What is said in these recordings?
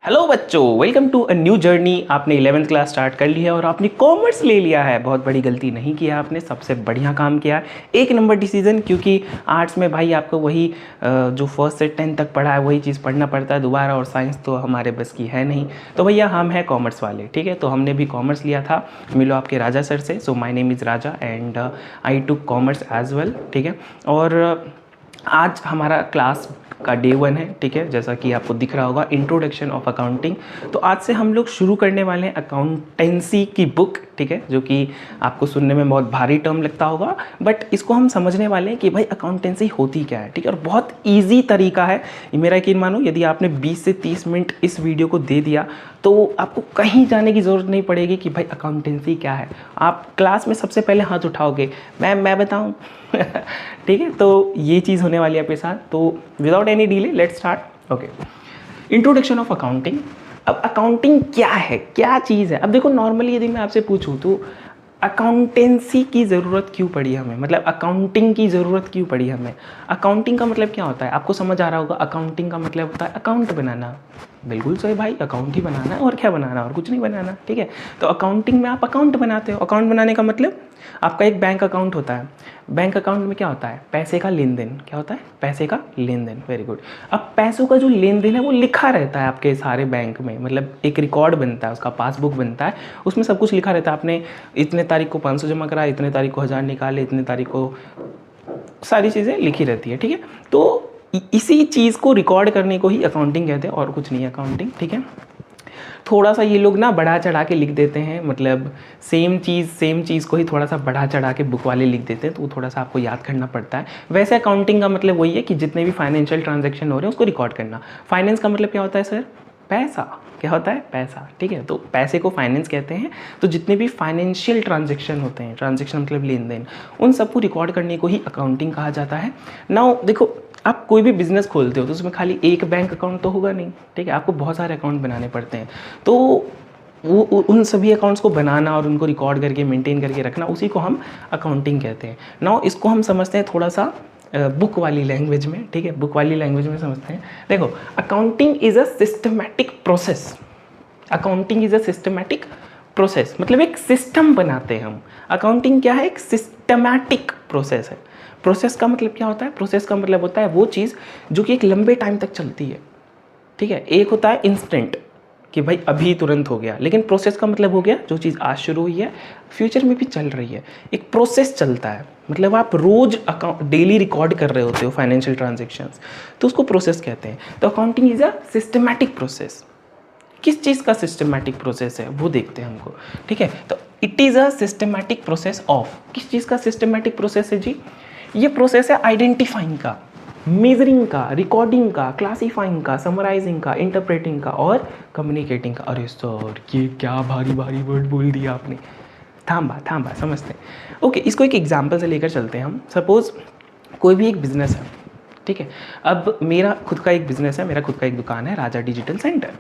Hello बच्चों, welcome to a new journey. आपने 11th class start कर ली है और आपने कॉमर्स ले लिया है। बहुत बड़ी गलती नहीं किया आपने, सबसे बढ़िया काम किया। एक नंबर डिसीजन, क्योंकि आर्ट्स में भाई आपको वही जो फर्स्ट से 10th तक पढ़ा है वही चीज़ पढ़ना पड़ता है दोबारा, और साइंस तो हमारे बस की है नहीं। तो भैया हम हैं कॉमर्स वाले, ठीक है। तो हमने भी कॉमर्स लिया था, मिलो आपके राजा सर से। So my name is Raja and I took commerce as well, ठीक है। और आज हमारा क्लास का डे 1 है, ठीक है। जैसा कि आपको दिख रहा होगा, इंट्रोडक्शन ऑफ अकाउंटिंग। तो आज से हम लोग शुरू करने वाले हैं अकाउंटेंसी की बुक, ठीक है। जो कि आपको सुनने में बहुत भारी टर्म लगता होगा, बट इसको हम समझने वाले हैं कि भाई अकाउंटेंसी होती क्या है, ठीक है। और बहुत ईजी तरीका है, मेरा यकीन मानो। यदि आपने 20 से 30 मिनट इस वीडियो को दे दिया तो आपको कहीं जाने की ज़रूरत नहीं पड़ेगी कि भाई अकाउंटेंसी क्या है। आप क्लास में सबसे पहले हाथ उठाओगे, मैं बताऊँ ठीक है। तो ये चीज़ होने वाली है आपके साथ। तो without any delay let's start. Okay, introduction of accounting. अब अकाउंटिंग क्या है, क्या चीज़ है। अब देखो, नॉर्मली यदि मैं आपसे पूछूं तो अकाउंटेंसी की ज़रूरत क्यों पड़ी हमें, मतलब अकाउंटिंग की ज़रूरत क्यों पड़ी हमें। अकाउंटिंग का मतलब क्या होता है, आपको समझ आ रहा होगा। अकाउंटिंग का मतलब होता है अकाउंट बनाना। बिल्कुल सही भाई, अकाउंट ही बनाना है, और क्या बनाना, और कुछ नहीं बनाना, ठीक है। तो अकाउंटिंग में आप अकाउंट बनाते हो। अकाउंट बनाने का मतलब आपका एक बैंक अकाउंट होता है। बैंक अकाउंट में क्या होता है, पैसे का लेन देन। क्या होता है, पैसे का लेन देन। Very good. अब पैसों का जो लेन देन है वो लिखा रहता है आपके सारे बैंक में, मतलब एक रिकॉर्ड बनता है, उसका पासबुक बनता है, उसमें सब कुछ लिखा रहता है। आपने इतने तारीख को 500 जमा करा, इतने तारीख को 1000 निकाले, इतने तारीख को, सारी चीज़ें लिखी रहती है, ठीक है। तो इसी चीज़ को रिकॉर्ड करने को ही अकाउंटिंग कहते हैं, और कुछ नहीं है अकाउंटिंग, ठीक है। थोड़ा सा ये लोग ना बढ़ा चढ़ा के लिख देते हैं, मतलब सेम चीज़ को ही थोड़ा सा बढ़ा चढ़ा के बुक वाले लिख देते हैं, तो वो थोड़ा सा आपको याद करना पड़ता है। वैसे अकाउंटिंग का मतलब वही है कि जितने भी फाइनेंशियल ट्रांजैक्शन हो रहे हैं उसको रिकॉर्ड करना। फाइनेंस का मतलब क्या होता है सर, पैसा। क्या होता है, पैसा, ठीक है। तो पैसे को फाइनेंस कहते हैं। तो जितने भी फाइनेंशियल ट्रांजैक्शन होते हैं, ट्रांजैक्शन मतलब लेन देन, उन सबको रिकॉर्ड करने को ही अकाउंटिंग कहा जाता है। नाउ देखो, आप कोई भी बिजनेस खोलते हो तो उसमें खाली एक बैंक अकाउंट तो होगा नहीं, ठीक है। आपको बहुत सारे अकाउंट बनाने पड़ते हैं। तो वो उन सभी अकाउंट्स को बनाना और उनको रिकॉर्ड करके मेंटेन करके रखना, उसी को हम अकाउंटिंग कहते हैं। नाउ इसको हम समझते हैं थोड़ा सा बुक वाली लैंग्वेज में, ठीक है। बुक वाली लैंग्वेज में समझते हैं। देखो, accounting is a systematic process. Accounting is a systematic process, मतलब एक सिस्टम बनाते हैं हम। अकाउंटिंग क्या है, एक सिस्टमैटिक प्रोसेस है। प्रोसेस का मतलब क्या होता है, प्रोसेस का मतलब होता है वो चीज़ जो कि एक लंबे टाइम तक चलती है, ठीक है। एक होता है इंस्टेंट, कि भाई अभी तुरंत हो गया, लेकिन प्रोसेस का मतलब हो गया जो चीज़ आज शुरू हुई है फ्यूचर में भी चल रही है। एक प्रोसेस चलता है, मतलब आप रोज अकाउंट डेली रिकॉर्ड कर रहे होते हो फाइनेंशियल ट्रांजेक्शन्स, तो उसको प्रोसेस कहते हैं। तो accounting is a systematic process. किस चीज़ का सिस्टमैटिक प्रोसेस है वो देखते हैं हमको, ठीक है। तो it is a systematic process of, किस चीज़ का सिस्टमैटिक प्रोसेस है जी, ये प्रोसेस है आइडेंटिफाइंग का, मेजरिंग का, रिकॉर्डिंग का, क्लासीफाइंग का, समराइजिंग का, इंटरप्रेटिंग का और कम्युनिकेटिंग का। अरे सर, ये क्या भारी भारी वर्ड बोल दिया आपने। थांबा समझते हैं। ओके, इसको एक एग्जाम्पल से लेकर चलते हैं हम। सपोज कोई भी एक बिजनेस है, ठीक है। अब मेरा खुद का एक बिजनेस है, मेरा खुद का एक दुकान है, राजा डिजिटल सेंटर,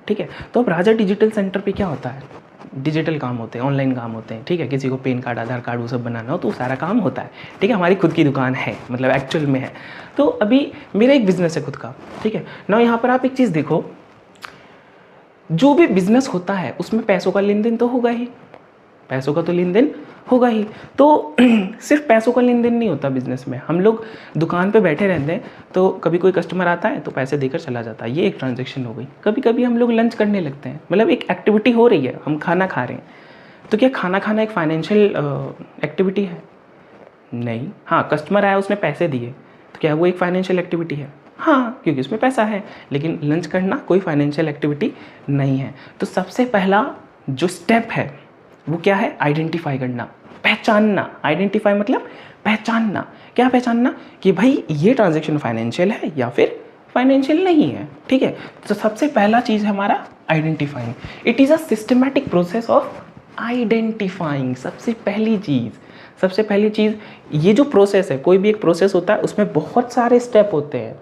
ठीक है। तो अब राजा डिजिटल सेंटर पे क्या होता है, डिजिटल काम होते हैं, ऑनलाइन काम होते हैं, ठीक है। किसी को पैन कार्ड, आधार कार्ड वो सब बनाना हो तो सारा काम होता है, ठीक है। हमारी खुद की दुकान है, मतलब एक्चुअल में है। तो अभी मेरा एक बिजनेस है खुद का, ठीक है ना। यहाँ पर आप एक चीज़ देखो, जो भी बिजनेस होता है उसमें पैसों का लेन देन तो होगा ही, पैसों का तो लेन देन होगा ही। तो सिर्फ पैसों का लेन देन नहीं होता बिजनेस में। हम लोग दुकान पे बैठे रहते हैं, तो कभी कोई कस्टमर आता है तो पैसे देकर चला जाता है, ये एक ट्रांजैक्शन हो गई। कभी कभी हम लोग लंच करने लगते हैं, मतलब एक एक्टिविटी हो रही है, हम खाना खा रहे हैं। तो क्या खाना खाना एक फाइनेंशियल एक्टिविटी है? नहीं। हाँ, कस्टमर आया, उसने पैसे दिए, तो क्या वो एक फाइनेंशियल एक्टिविटी है? हाँ, क्योंकि उसमें पैसा है। लेकिन लंच करना कोई फाइनेंशियल एक्टिविटी नहीं है। तो सबसे पहला जो स्टेप है वो क्या है, आइडेंटिफाई करना, पहचानना। आइडेंटिफाई मतलब पहचानना। क्या पहचानना, कि भाई ये ट्रांजैक्शन फाइनेंशियल है या फिर फाइनेंशियल नहीं है, ठीक है। तो सबसे पहला चीज़ है हमारा identifying. It is a systematic process of identifying. सबसे पहली चीज़, ये जो प्रोसेस है, कोई भी एक प्रोसेस होता है उसमें बहुत सारे स्टेप होते हैं,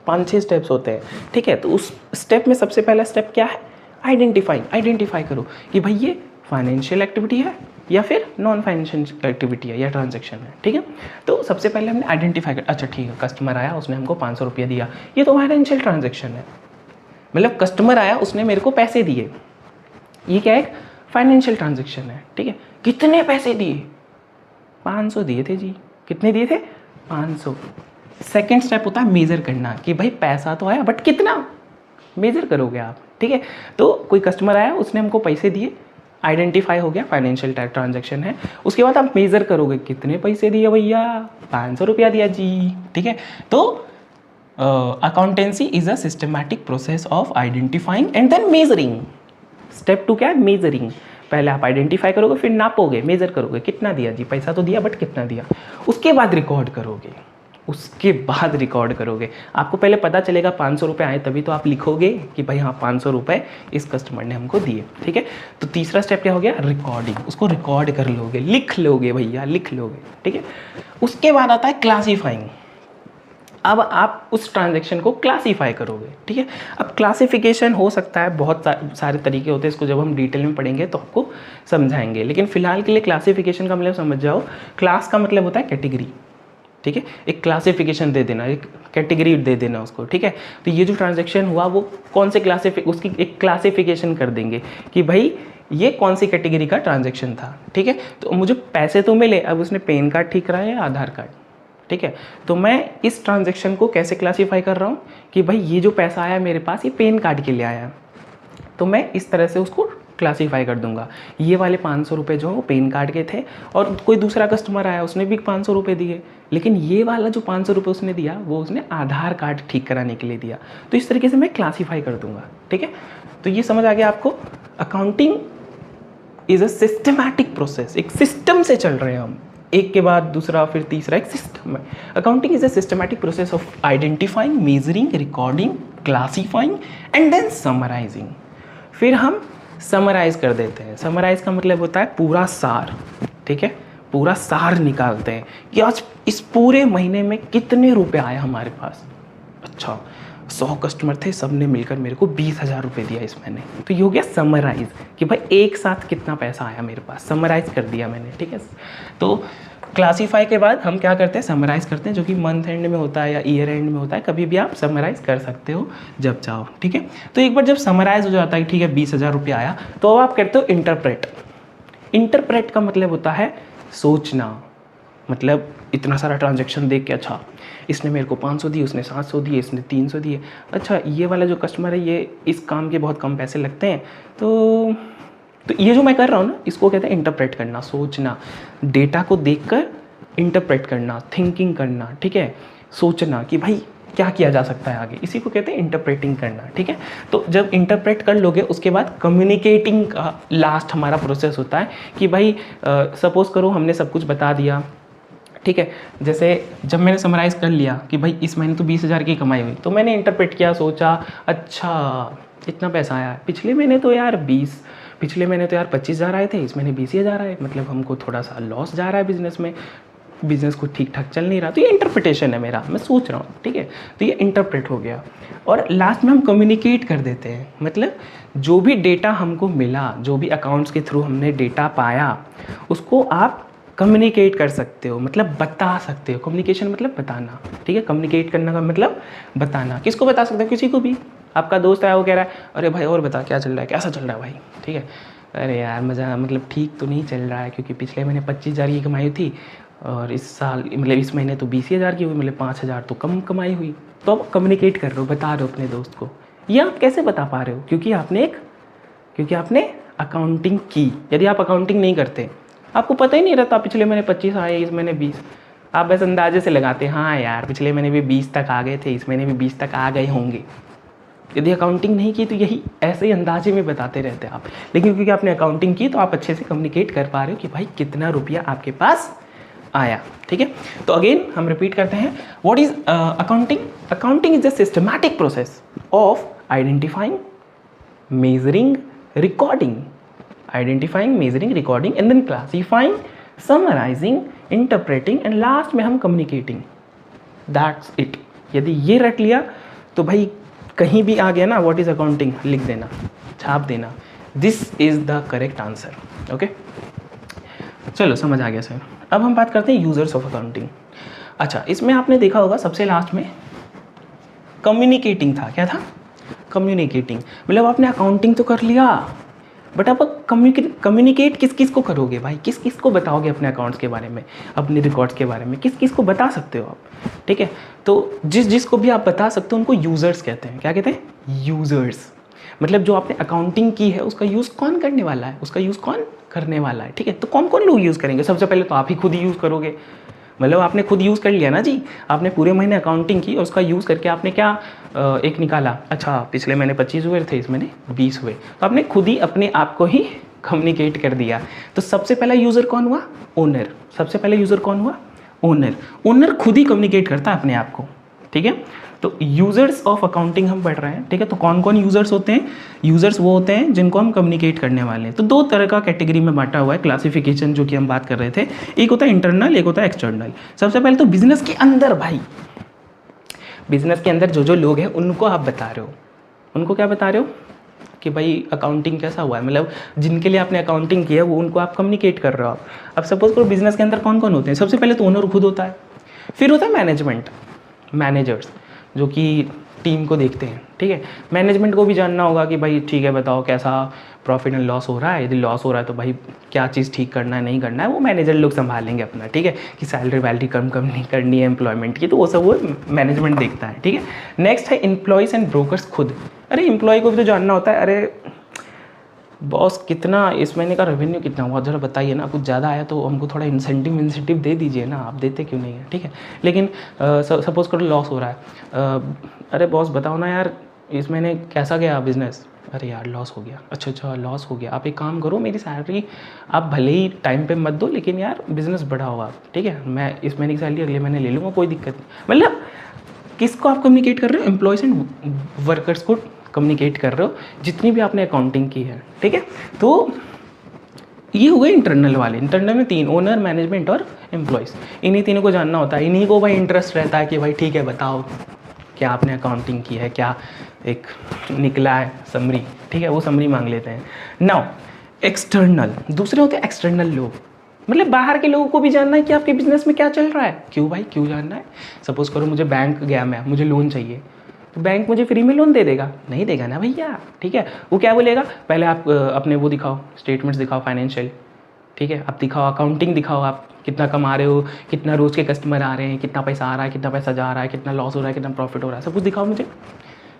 5-6 स्टेप्स होते हैं, ठीक है। तो उस स्टेप में सबसे पहला स्टेप क्या है, आइडेंटिफाई करो कि भाई ये फाइनेंशियल एक्टिविटी है या फिर नॉन फाइनेंशियल एक्टिविटी है या ट्रांजैक्शन है, ठीक है। तो सबसे पहले हमने आइडेंटिफाई कर, अच्छा ठीक है, कस्टमर आया, उसने हमको 500 रुपया दिया, ये तो फाइनेंशियल ट्रांजैक्शन है, मतलब कस्टमर आया, उसने मेरे को पैसे दिए, ये क्या एक फाइनेंशियल ट्रांजेक्शन है, ठीक है। कितने पैसे दिए? 500 दिए थे जी। कितने दिए थे? 500। सेकेंड स्टेप होता है मेज़र करना कि भाई पैसा तो आया बट कितना, मेज़र करोगे आप, ठीक है। तो कोई कस्टमर आया, उसने हमको पैसे दिए, आइडेंटिफाई हो गया फाइनेंशियल ट्रांजैक्शन है। उसके बाद आप मेज़र करोगे कितने पैसे दिए भैया, 500 रुपया दिया जी, ठीक है। तो accountancy is a systematic process of identifying and then measuring. Step 2 क्या है? मेजरिंग। पहले आप आइडेंटिफाई करोगे, फिर नापोगे, मेजर करोगे, कितना दिया जी, पैसा तो दिया बट कितना दिया। उसके बाद रिकॉर्ड करोगे, उसके बाद रिकॉर्ड करोगे। आपको पहले पता चलेगा 500 रुपये आए, तभी तो आप लिखोगे कि भाई हाँ 500 रुपये इस कस्टमर ने हमको दिए, ठीक है। तो तीसरा स्टेप क्या हो गया? रिकॉर्डिंग। उसको रिकॉर्ड कर लोगे, लिख लोगे भैया, लिख लोगे, ठीक है। उसके बाद आता है क्लासीफाइंग। अब आप उस ट्रांजैक्शन को क्लासीफाई करोगे, ठीक है। अब क्लासिफिकेशन हो सकता है, बहुत सारे तरीके होते हैं, इसको जब हम डिटेल में पढ़ेंगे तो आपको समझाएंगे, लेकिन फिलहाल के लिए क्लासिफिकेशन का मतलब समझ जाओ। क्लास का मतलब होता है कैटेगरी, ठीक है। एक क्लासिफिकेशन दे देना, एक कैटेगरी दे देना उसको, ठीक है। तो ये जो ट्रांजैक्शन हुआ वो कौन से उसकी एक क्लासिफिकेशन कर देंगे कि भाई ये कौन सी कैटेगरी का ट्रांजैक्शन था, ठीक है। तो मुझे पैसे तो मिले, अब उसने पैन कार्ड ठीक कराया या आधार कार्ड, ठीक है। तो मैं इस ट्रांजैक्शन को कैसे क्लासीफाई कर रहा हूँ कि भाई ये जो पैसा आया मेरे पास, ये पैन कार्ड के लिए आया, तो मैं इस तरह से उसको क्लासीफाई कर दूंगा। ये वाले 500 रुपये जो पैन कार्ड के थे, और कोई दूसरा कस्टमर आया, उसने भी 500 रुपये दिए, लेकिन ये वाला जो 500 रुपये उसने दिया वो उसने आधार कार्ड ठीक कराने के लिए दिया। तो इस तरीके से मैं क्लासीफाई कर दूंगा, ठीक है। तो ये समझ आ गया आपको। Accounting is a systematic process, एक सिस्टम से चल रहे हैं हम, एक के बाद दूसरा फिर तीसरा, एक सिस्टम है। Accounting is a systematic process of identifying, measuring, recording, classifying and then summarising. फिर हम समराइज कर देते हैं। समराइज का मतलब होता है पूरा सार, ठीक है। पूरा सार निकालते हैं कि आज इस पूरे महीने में कितने रुपए आए हमारे पास। अच्छा 100 कस्टमर थे, सब ने मिलकर मेरे को 20,000 रुपये दिया इस महीने। तो ये हो गया समराइज कि भाई एक साथ कितना पैसा आया मेरे पास, समराइज कर दिया मैंने, ठीक है। तो क्लासीफाई के बाद हम क्या करते हैं? समराइज करते हैं, जो कि मंथ एंड में होता है या ईयर एंड में होता है, कभी भी आप समराइज कर सकते हो जब चाहो, ठीक है। तो एक बार जब समराइज हो जाता है, ठीक है 20,000 रुपये आया, तो अब आप करते हो इंटरप्रेट। इंटरप्रेट का मतलब होता है सोचना, मतलब इतना सारा ट्रांजैक्शन देख के, अच्छा इसने मेरे को 500 दिए, उसने 700 दिए, इसने 300 दिए, अच्छा ये वाला जो कस्टमर है ये इस काम के बहुत कम पैसे लगते हैं, तो ये जो मैं कर रहा हूँ ना, इसको कहते हैं इंटरप्रेट करना, सोचना, डेटा को देखकर इंटरप्रेट करना, थिंकिंग करना, ठीक है, सोचना कि भाई क्या किया जा सकता है आगे, इसी को कहते हैं इंटरप्रेटिंग करना, ठीक है। तो जब इंटरप्रेट कर लोगे उसके बाद कम्युनिकेटिंग का लास्ट हमारा प्रोसेस होता है कि भाई सपोज़ करो हमने सब कुछ बता दिया, ठीक है। जैसे जब मैंने समराइज़ कर लिया कि भाई इस महीने तो 20,000 की कमाई हुई, तो मैंने इंटरप्रेट किया, सोचा अच्छा इतना पैसा आया, पिछले महीने तो यार 25,000 आए थे, इस महीने 20,000 आए, मतलब हमको थोड़ा सा लॉस जा रहा है बिजनेस में, बिजनेस को ठीक ठाक चल नहीं रहा। तो ये इंटरप्रिटेशन है मेरा, मैं सोच रहा हूँ, ठीक है। तो ये इंटरप्रेट हो गया। और लास्ट में हम कम्युनिकेट कर देते हैं, मतलब जो भी डेटा हमको मिला, जो भी अकाउंट्स के थ्रू हमने डेटा पाया, उसको आप कम्युनिकेट कर सकते हो, मतलब बता सकते हो। कम्युनिकेशन मतलब बताना, ठीक है। कम्युनिकेट करने का मतलब बताना। किसको बता सकते हो? किसी को भी। आपका दोस्त है, वो कह रहा है अरे भाई और बता क्या चल रहा है, कैसा चल रहा है भाई, ठीक है। अरे यार मज़ा, मतलब ठीक तो नहीं चल रहा है, क्योंकि पिछले महीने 25,000 की कमाई थी और इस साल मतलब इस महीने तो 20,000 की हुई, मतलब 5,000 तो कम कमाई हुई। तो आप कम्युनिकेट कर रहे हो, बता रहे हो अपने दोस्त को। ये आप कैसे बता पा रहे हो? क्योंकि आपने अकाउंटिंग की। यदि आप अकाउंटिंग नहीं करते, आपको पता ही नहीं रहता पिछले महीने 25 आए, इस महीने 20, आप बस अंदाजे से लगाते, हाँ यार पिछले महीने भी 20 तक आ गए थे, इस महीने भी 20 तक आ गए होंगे। यदि अकाउंटिंग नहीं की तो यही ऐसे ही अंदाजे में बताते रहते हैं आप। लेकिन क्योंकि आपने अकाउंटिंग की तो आप अच्छे से कम्युनिकेट कर पा रहे हो कि भाई कितना रुपया आपके पास आया, ठीक है। तो अगेन हम रिपीट करते हैं, what is accounting? Accounting is a systematic process of identifying, measuring, recording, identifying, measuring, recording and then classifying, summarising, interpreting and last में हम कम्युनिकेटिंग। That's it. यदि ये रट लिया तो भाई कहीं भी आ गया ना व्हाट इज अकाउंटिंग, लिख देना, छाप देना, this is the correct answer. Okay, चलो समझ आ गया सर। अब हम बात करते हैं यूजर्स ऑफ अकाउंटिंग। अच्छा, इसमें आपने देखा होगा सबसे लास्ट में कम्युनिकेटिंग था। क्या था? कम्युनिकेटिंग, मतलब आपने अकाउंटिंग तो कर लिया, बट आप कम्युनिकेट किस किस को करोगे भाई, किस किस को बताओगे अपने अकाउंट्स के बारे में, अपने रिकॉर्ड्स के बारे में, किस किस को बता सकते हो आप, ठीक है। तो जिस जिस को भी आप बता सकते हो उनको यूज़र्स कहते हैं। क्या कहते हैं? यूज़र्स। मतलब जो आपने अकाउंटिंग की है उसका यूज़ कौन करने वाला है, उसका यूज़ कौन करने वाला है, ठीक है। तो कौन कौन लोग यूज़ करेंगे? सबसे पहले तो आप ही खुद ही यूज़ करोगे, मतलब आपने खुद यूज़ कर लिया ना जी, आपने पूरे महीने अकाउंटिंग की और उसका यूज़ करके आपने क्या एक निकाला, अच्छा पिछले महीने 25 हुए थे, इस महीने 20 हुए, तो आपने खुद ही अपने आप को ही कम्युनिकेट कर दिया। तो सबसे पहला यूज़र कौन हुआ? ओनर। सबसे पहले यूज़र कौन हुआ? ओनर। ओनर खुद ही कम्युनिकेट करता है अपने आप को, ठीक है। तो यूज़र्स ऑफ अकाउंटिंग हम पढ़ रहे हैं, ठीक है। तो कौन कौन यूज़र्स होते हैं? यूज़र्स वो होते हैं जिनको हम कम्युनिकेट करने वाले हैं। तो दो तरह का कैटेगरी में बांटा हुआ है क्लासिफिकेशन, जो कि हम बात कर रहे थे। एक होता है इंटरनल, एक होता है एक्सटर्नल। सबसे पहले तो बिजनेस के अंदर भाई, बिजनेस के अंदर जो जो लोग हैं उनको आप बता रहे हो, उनको क्या बता रहे हो कि भाई अकाउंटिंग कैसा हुआ है, मतलब जिनके लिए आपने अकाउंटिंग किया है वो उनको आप कम्युनिकेट कर रहे हो आप। अब सपोज करो बिजनेस के अंदर कौन कौन होते हैं? सबसे पहले तो ओनर खुद होता है, फिर होता है मैनेजमेंट, मैनेजर्स जो कि टीम को देखते हैं, ठीक है। मैनेजमेंट को भी जानना होगा कि भाई ठीक है बताओ कैसा प्रॉफिट एंड लॉस हो रहा है, यदि लॉस हो रहा है तो भाई क्या चीज़ ठीक करना है नहीं करना है, वो मैनेजर लोग संभालेंगे अपना, ठीक है। कि सैलरी वैलरी कम कम नहीं करनी है एम्प्लॉयमेंट की, तो वो सब वो मैनेजमेंट देखता है, ठीक है। नेक्स्ट है एम्प्लॉयज़ एंड ब्रोकर्स खुद। अरे एम्प्लॉय को भी तो जानना होता है, अरे बॉस कितना इस महीने का रेवेन्यू कितना हुआ ज़रा बताइए ना, कुछ ज़्यादा आया तो हमको थोड़ा इंसेंटिव दे दीजिए ना, आप देते क्यों नहीं है, ठीक है। लेकिन सपोज करो लॉस हो रहा है, अरे बॉस बताओ ना यार इस महीने कैसा गया बिजनेस, अरे यार लॉस हो गया, अच्छा लॉस हो गया, आप एक काम करो मेरी सैलरी आप भले ही टाइम पे मत दो लेकिन यार बिज़नेस बढ़ाओ आप, ठीक है, मैं इस महीने की सैलरी अगले महीने ले लूँगा, कोई दिक्कत नहीं। मतलब किसको आप कम्युनिकेट कर रहे हो? एम्प्लॉयज़ एंड वर्कर्स को कम्युनिकेट कर रहे हो, जितनी भी आपने अकाउंटिंग की है, ठीक है। तो ये हो गए इंटरनल वाले। इंटरनल में तीन, ओनर, मैनेजमेंट और एम्प्लॉयज़, इन्हीं तीनों को जानना होता है। इन्हीं को भाई इंटरेस्ट रहता है कि भाई ठीक है बताओ क्या आपने अकाउंटिंग की है, क्या एक निकला है समरी, ठीक है, वो समरी मांग लेते हैं। नाउ एक्सटर्नल, दूसरे होते हैं एक्सटर्नल लोग, मतलब बाहर के लोगों को भी जानना है कि आपके बिजनेस में क्या चल रहा है। क्यों भाई, क्यों जानना है? सपोज करो मुझे बैंक गया, मैं मुझे लोन चाहिए, तो बैंक मुझे फ्री में लोन दे देगा? नहीं देगा ना भैया, ठीक है। वो क्या बोलेगा, पहले आप अपने वो दिखाओ, स्टेटमेंट्स दिखाओ फाइनेंशियल, ठीक है, आप दिखाओ अकाउंटिंग दिखाओ, आप कितना कमा रहे हो, कितना रोज़ के कस्टमर आ रहे हैं, कितना पैसा आ रहा है, कितना पैसा जा रहा है, कितना लॉस हो रहा है, कितना प्रॉफिट हो रहा है, सब कुछ दिखाओ मुझे,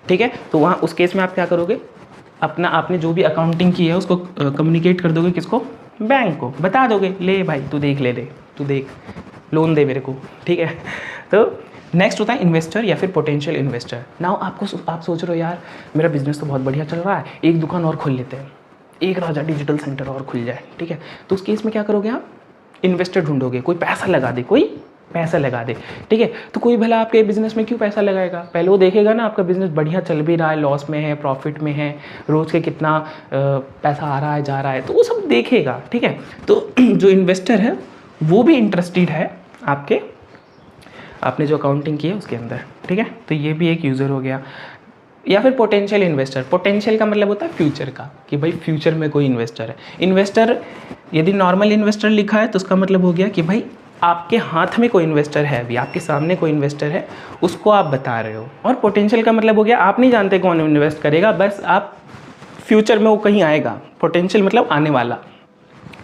ठीक है। तो वहाँ उस केस में आप क्या करोगे, अपना आपने जो भी अकाउंटिंग की है उसको कम्युनिकेट कर दोगे, किसको? बैंक को बता दोगे, ले भाई तू देख, ले दे तू देख, लोन दे मेरे को, ठीक है। तो नेक्स्ट होता है इन्वेस्टर या फिर पोटेंशियल इन्वेस्टर। नाउ आप सोच रहे हो यार मेरा बिजनेस तो बहुत बढ़िया चल रहा है, एक दुकान और खोल लेते हैं, एक राजा डिजिटल सेंटर और खुल जाए, ठीक है। तो उस केस में क्या करोगे आप? इन्वेस्टर ढूंढोगे, कोई पैसा लगा दे, कोई पैसा लगा दे, ठीक है। तो कोई भला आपके बिजनेस में क्यों पैसा लगाएगा? पहले वो देखेगा ना आपका बिजनेस बढ़िया चल भी रहा है, लॉस में है, प्रॉफिट में है, रोज़ के कितना पैसा आ रहा है जा रहा है, तो वो सब देखेगा, ठीक है। तो जो इन्वेस्टर है वो भी इंटरेस्टेड है आपने जो अकाउंटिंग की है उसके अंदर, ठीक है। तो ये भी एक यूज़र हो गया। या फिर पोटेंशियल इन्वेस्टर, पोटेंशियल का मतलब होता है फ्यूचर का, कि भाई फ्यूचर में कोई इन्वेस्टर है। इन्वेस्टर यदि नॉर्मल इन्वेस्टर लिखा है तो उसका मतलब हो गया कि भाई आपके हाथ में कोई इन्वेस्टर है, अभी आपके सामने कोई इन्वेस्टर है, उसको आप बता रहे हो। और पोटेंशियल का मतलब हो गया आप नहीं जानते कौन इन्वेस्ट करेगा, बस आप फ्यूचर में वो कहीं आएगा, पोटेंशियल मतलब आने वाला,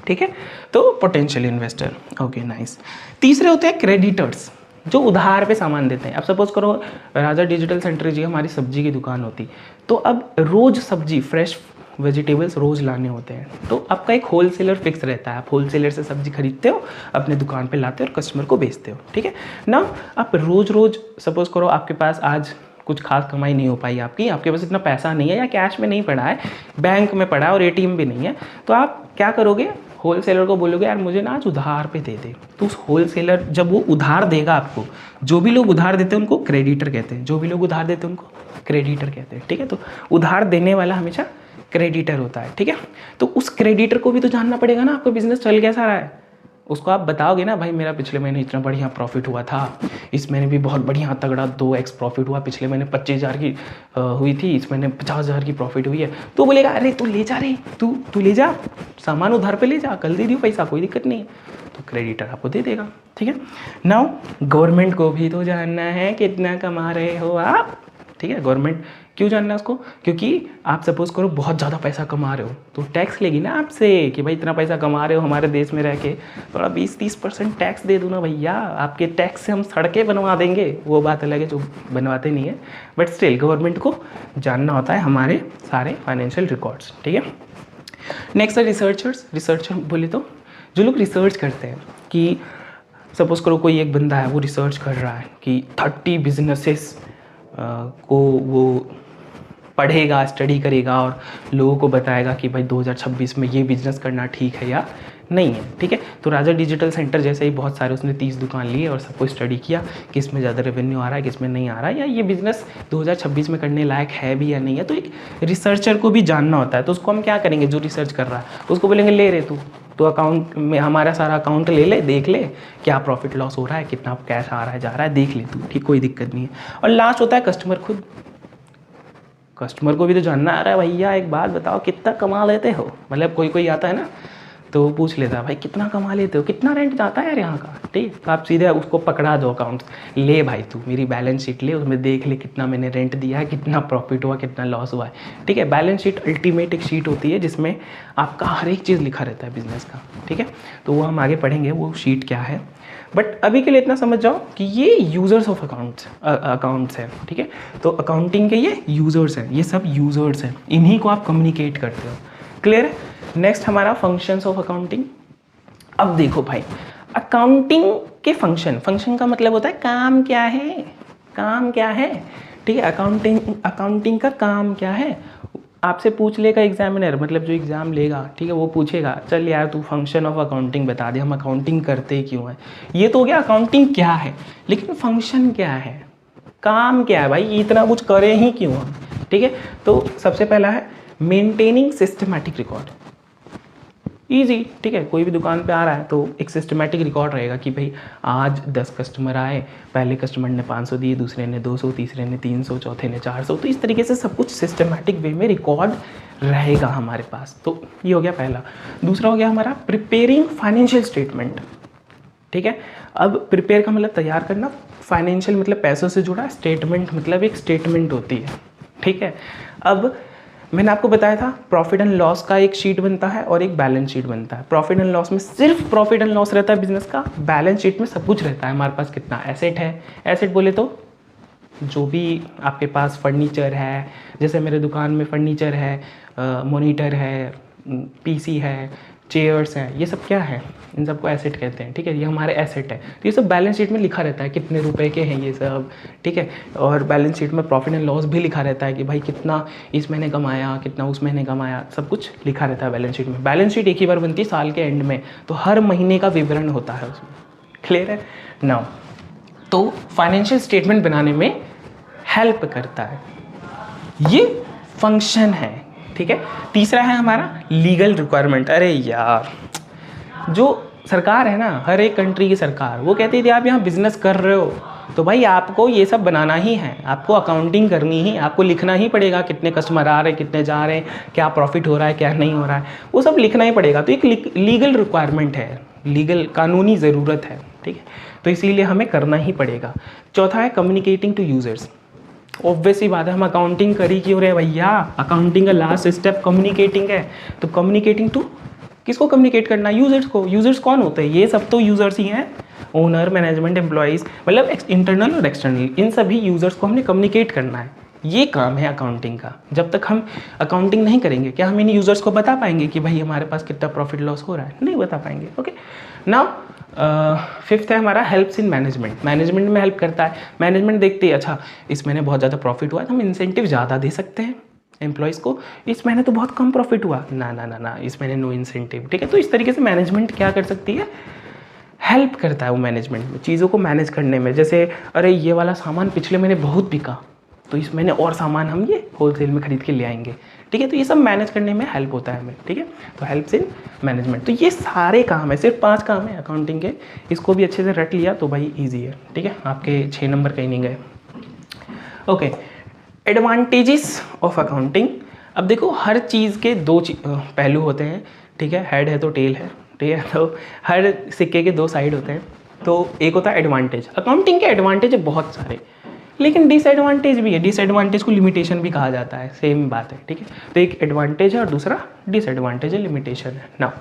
ठीक है। तो पोटेंशियल इन्वेस्टर, ओके नाइस। तीसरे होते हैं क्रेडिटर्स, जो उधार पे सामान देते हैं। अब सपोज करो राजा डिजिटल सेंटर जी हमारी सब्जी की दुकान होती, तो अब रोज़ सब्जी फ्रेश वेजिटेबल्स रोज़ लाने होते हैं, तो आपका एक होलसेलर फिक्स रहता है, आप होलसेलर से सब्जी खरीदते हो, अपने दुकान पे लाते हो और कस्टमर को बेचते हो, ठीक है ना। आप रोज़ सपोज करो आपके पास आज कुछ खास कमाई नहीं हो पाई आपके पास इतना पैसा नहीं है, या कैश में नहीं पड़ा है, बैंक में पड़ा है और ATM भी नहीं है, तो आप क्या करोगे? होलसेलर को बोलोगे यार मुझे ना आज उधार पे दे दे। तो उस होलसेलर जब वो उधार देगा आपको, जो भी लोग उधार देते हैं उनको क्रेडिटर कहते हैं, जो भी लोग उधार देते हैं उनको क्रेडिटर कहते हैं, ठीक है। तो उधार देने वाला हमेशा क्रेडिटर होता है, ठीक है। तो उस क्रेडिटर को भी तो जानना पड़ेगा ना आपका बिजनेस चल कैसा रहा है, उसको आप बताओगे ना भाई मेरा पिछले महीने इतना बढ़िया प्रॉफिट हुआ था, इस महीने भी बहुत बढ़िया तगड़ा 2x प्रॉफिट हुआ, पिछले महीने 25,000 की हुई थी, इस महीने 50,000 की प्रॉफिट हुई है। तो बोलेगा अरे तू ले जा रे, तू ले जा, सामान उधार पे ले जा, कल दे दियो पैसा, कोई दिक्कत नहीं है। तो क्रेडिटर आपको दे देगा, ठीक है। नाउ गवर्नमेंट को भी तो जानना है कितना कमा रहे हो आप, ठीक है। गवर्नमेंट क्यों जानना है उसको? क्योंकि आप सपोज करो बहुत ज़्यादा पैसा कमा रहे हो तो टैक्स लेगी ना आपसे कि भाई इतना पैसा कमा रहे हो हमारे देश में रह के, थोड़ा 20-30% टैक्स दे दो ना भैया, आपके टैक्स से हम सड़कें बनवा देंगे। वो बात अलग है जो बनवाते नहीं है, बट स्टिल गवर्नमेंट को जानना होता है हमारे सारे फाइनेंशियल रिकॉर्ड्स, ठीक है। नेक्स्ट है रिसर्चर्स। रिसर्चर बोले तो जो लोग रिसर्च करते हैं कि सपोज करो कोई एक बंदा है वो रिसर्च कर रहा है कि 30 बिजनेसेस को वो पढ़ेगा, स्टडी करेगा और लोगों को बताएगा कि भाई 2026 में ये बिज़नेस करना ठीक है या नहीं है, ठीक है। तो राजा डिजिटल सेंटर जैसे ही बहुत सारे उसने 30 दुकान लिए और सबको स्टडी किया कि इसमें ज़्यादा रेवेन्यू आ रहा है, किस में नहीं आ रहा है, या ये बिज़नेस 2026 में करने लायक है भी या नहीं है। तो एक रिसर्चर को भी जानना होता है। तो उसको हम क्या करेंगे, जो रिसर्च कर रहा है उसको बोलेंगे ले रहे तू तो अकाउंट में हमारा सारा अकाउंट ले ले, देख ले क्या प्रॉफिट लॉस हो रहा है, कितना कैश आ रहा है जा रहा है, देख ले तू, ठीक, कोई दिक्कत नहीं है। और लास्ट होता है कस्टमर खुद। कस्टमर को भी तो जानना आ रहा है भैया एक बात बताओ कितना कमा लेते हो, मतलब कोई कोई आता है ना तो वो पूछ लेता है भाई कितना कमा लेते हो, कितना रेंट जाता है यार यहाँ का, ठीक। आप सीधे उसको पकड़ा दो अकाउंट्स, ले भाई तू मेरी बैलेंस शीट ले, उसमें देख ले कितना मैंने रेंट दिया है, कितना प्रॉफिट हुआ, कितना लॉस हुआ है, ठीक है। बैलेंस शीट अल्टीमेट एक शीट होती है जिसमें आपका हर एक चीज़ लिखा रहता है बिजनेस का, ठीक है। तो वो हम आगे पढ़ेंगे वो शीट क्या है, बट अभी के लिए इतना समझ जाओ कि ये यूज़र्स ऑफ अकाउंट्स हैं, ठीक है। तो अकाउंटिंग के ये यूज़र्स हैं, ये सब यूज़र्स हैं, इन्हीं को आप कम्युनिकेट करते हो, क्लियर है। नेक्स्ट हमारा फंक्शंस ऑफ अकाउंटिंग। अब देखो भाई अकाउंटिंग के फंक्शन का मतलब होता है काम क्या है, काम क्या है, ठीक है। अकाउंटिंग का काम क्या है आपसे पूछ लेगा एग्जामिनर, मतलब जो एग्ज़ाम लेगा, ठीक है, वो पूछेगा चल यार तू फंक्शन ऑफ अकाउंटिंग बता दे, हम अकाउंटिंग करते क्यों हैं। ये तो हो गया अकाउंटिंग क्या है, लेकिन फंक्शन क्या है, काम क्या है भाई, इतना कुछ करें ही क्यों हम, ठीक है। तो सबसे पहला है मेंटेनिंग सिस्टमैटिक रिकॉर्ड, ईजी, ठीक है। कोई भी दुकान पे आ रहा है तो एक सिस्टमैटिक रिकॉर्ड रहेगा कि भाई आज 10 कस्टमर आए, पहले कस्टमर ने 500 दिए, दूसरे ने 200, तीसरे ने 300, चौथे ने 400। तो इस तरीके से सब कुछ सिस्टमैटिक वे में रिकॉर्ड रहेगा हमारे पास। तो ये हो गया पहला। दूसरा हो गया हमारा प्रिपेयरिंग फाइनेंशियल स्टेटमेंट, ठीक है। अब प्रिपेयर का मतलब तैयार करना, फाइनेंशियल मतलब पैसों से जुड़ा, स्टेटमेंट मतलब एक स्टेटमेंट होती है, ठीक है। अब मैंने आपको बताया था प्रॉफिट एंड लॉस का एक शीट बनता है और एक बैलेंस शीट बनता है। प्रॉफिट एंड लॉस में सिर्फ प्रॉफिट एंड लॉस रहता है बिजनेस का, बैलेंस शीट में सब कुछ रहता है, हमारे पास कितना एसेट है। एसेट बोले तो जो भी आपके पास फर्नीचर है, जैसे मेरे दुकान में फर्नीचर है, मॉनिटर है, पीसी है, चेयर्स हैं, ये सब क्या है, इन सबको एसेट कहते हैं, ठीक है। ये हमारे एसेट है, तो ये सब बैलेंस शीट में लिखा रहता है कितने रुपए के हैं ये सब, ठीक है। और बैलेंस शीट में प्रॉफिट एंड लॉस भी लिखा रहता है कि भाई कितना इस महीने कमाया, कितना उस महीने कमाया, सब कुछ लिखा रहता है बैलेंस शीट में। बैलेंस शीट एक ही बार बनती है साल के एंड में, तो हर महीने का विवरण होता है उसमें, क्लियर है नाउ। तो फाइनेंशियल स्टेटमेंट बनाने में हेल्प करता है, ये फंक्शन है, ठीक है। तीसरा है हमारा लीगल रिक्वायरमेंट। अरे यार जो सरकार है ना, हर एक कंट्री की सरकार, वो कहती थी आप यहाँ बिजनेस कर रहे हो तो भाई आपको ये सब बनाना ही है, आपको अकाउंटिंग करनी ही, आपको लिखना ही पड़ेगा कितने कस्टमर आ रहे हैं, कितने जा रहे हैं, क्या प्रॉफिट हो रहा है, क्या नहीं हो रहा है, वो सब लिखना ही पड़ेगा। तो एक लीगल रिक्वायरमेंट है, लीगल कानूनी ज़रूरत है, ठीक है। तो इसीलिए हमें करना ही पड़ेगा। चौथा है कम्युनिकेटिंग टू यूजर्स। ऑब्वियस ही बात है, हम अकाउंटिंग कर ही क्यों रहे भैया, अकाउंटिंग का लास्ट स्टेप कम्युनिकेटिंग है। तो कम्युनिकेटिंग टू किसको कम्युनिकेट करना है, यूजर्स को। यूजर्स कौन होते हैं, ये सब तो यूजर्स ही हैं, ओनर, मैनेजमेंट, एम्प्लॉइज़, मतलब इंटरनल और एक्सटर्नल, इन सभी यूजर्स को हमने कम्युनिकेट करना है। ये काम है अकाउंटिंग का। जब तक हम अकाउंटिंग नहीं करेंगे क्या हम इन यूजर्स को बता पाएंगे कि भाई हमारे पास कितना प्रॉफिट लॉस हो रहा है, नहीं बता पाएंगे। ओके नाउ फिफ्थ है हमारा हेल्प्स इन मैनेजमेंट। मैनेजमेंट में हेल्प करता है, मैनेजमेंट देखती है अच्छा इस महीने बहुत ज़्यादा प्रॉफिट हुआ है तो हम इंसेंटिव ज़्यादा दे सकते हैं एम्प्लॉयज़ को, इस महीने तो बहुत कम प्रॉफिट हुआ, ना ना ना ना इस महीने नो इंसेंटिव, ठीक है। तो इस तरीके से मैनेजमेंट क्या कर सकती है, हेल्प करता है वो मैनेजमेंट में, चीज़ों को मैनेज करने में। जैसे अरे ये वाला सामान पिछले महीने बहुत बिका तो इस महीने और सामान हम ये होलसेल में खरीद के ले आएंगे, ठीक है। तो ये सब मैनेज करने में हेल्प होता है हमें, ठीक है। तो हेल्प्स इन मैनेजमेंट। तो ये सारे काम है, सिर्फ 5 काम है अकाउंटिंग के, इसको भी अच्छे से रट लिया तो भाई ईजी है, ठीक है। आपके 6 नंबर कहीं नहीं गए। Okay advantages of accounting. अब देखो हर चीज़ के 2 पहलू होते हैं, ठीक है। हेड है तो टेल है, ठीक है। तो हर सिक्के के 2 साइड होते हैं। तो एक होता है एडवांटेज, अकाउंटिंग के एडवांटेज है बहुत सारे, लेकिन डिसएडवांटेज भी है, डिसएडवांटेज को लिमिटेशन भी कहा जाता है, सेम बात है, ठीक है। तो एक एडवांटेज है और दूसरा डिसएडवांटेज है, लिमिटेशन है ना।